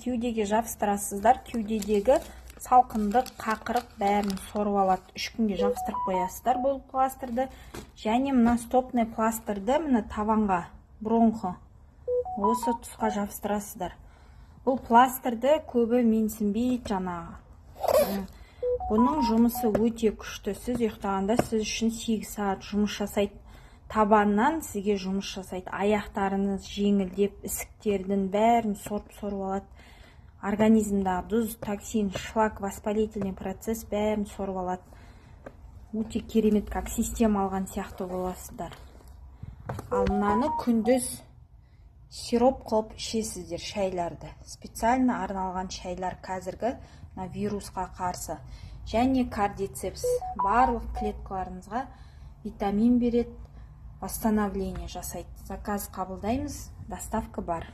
кеудеге жабыстырасыздар. Кеудедегі салқындық, қақырық бәрін сорып алады. 3 күнге жабыстырып қоясыздар бұл пластырды. Және мына стопный пластырды мына табанға, бронхы, осы тұсқа жабыстырасыздар. Бұл пластырды көбі менсінбейді жаңағы. Бұның жұмысы өте күшті. Сіз ұйықтағанда сіз үшін 8 сағат жұмыс жасайды. Табаннан сізге жұмыс жасайды. Аяқтарыңыз жеңілдеп, ісіктердің бәрін сорып алады. Организмдағы тұз, токсин, шлак, воспалительный процесс бәрін сорып алады. Өте керемет, как система алған сияқты боласыздар. Ал мынаны күндіз сироп қылып ішесіздер шайларды. Специально арналған шайлар қазіргі вирусқа қарсы. Және кардицепс барлық клеткаларыңызға витамин береді, восстановление жасайды. Заказ қабылдаймыз, доставка бар.